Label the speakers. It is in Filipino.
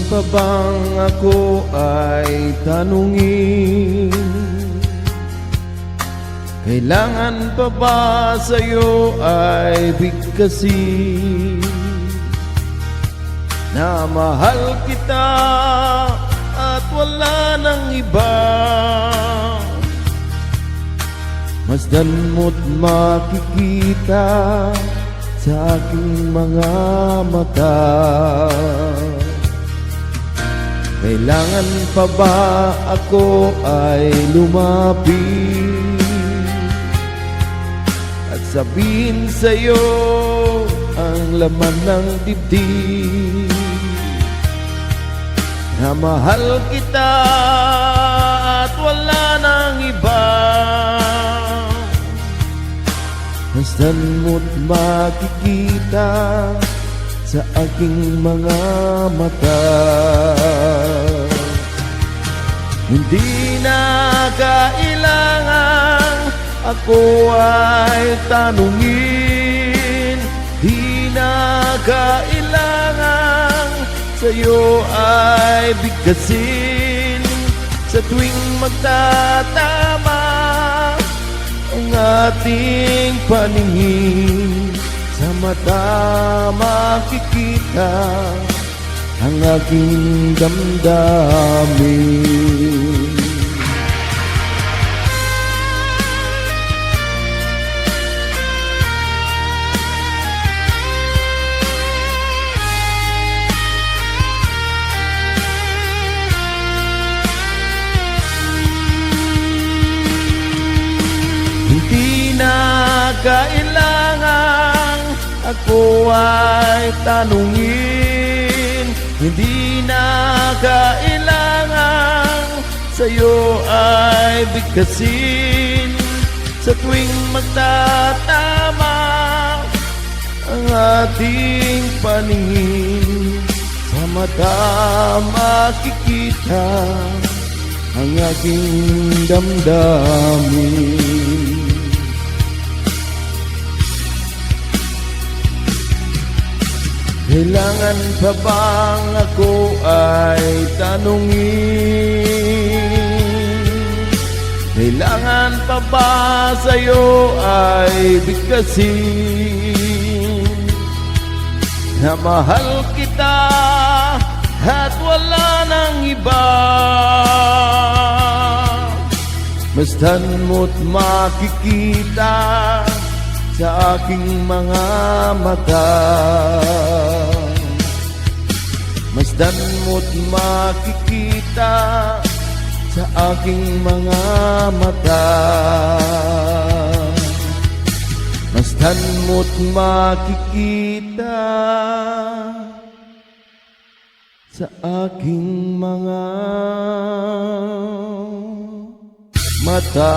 Speaker 1: pa bang ako ay tanungin? Kailangan pa ba sa'yo ay bigkasin na mahal kita at wala nang iba? Masdan mo't makikita sa aking mga mata. Kailangan pa ba ako ay lumapit at sabihin sa'yo ang laman ng dibdib na mahal kita at wala nang iba? Masdan mo't makikita sa aking mga mata. Hindi na kailangan ako ay tanungin, di na kailangan sa'yo ay bigkasin. Sa tuwing magtatama ang ating paningin, sa mata makikita ang aking damdamin. Hindi na kailangan ako ay tanungin, hindi na kailangan sa'yo ay bigkasin. Sa tuwing magtatama ang ating paningin, sa mata makikita ang aking damdamin. Kailangan pa bang ako ay tanungin? Kailangan pa ba sa'yo ay bigkasin na mahal kita at wala nang iba? Masdan mo't makikita sa aking mga mata. Masdan mo't makikita sa aking mga mata. Masdan mo't makikita sa aking mga mata.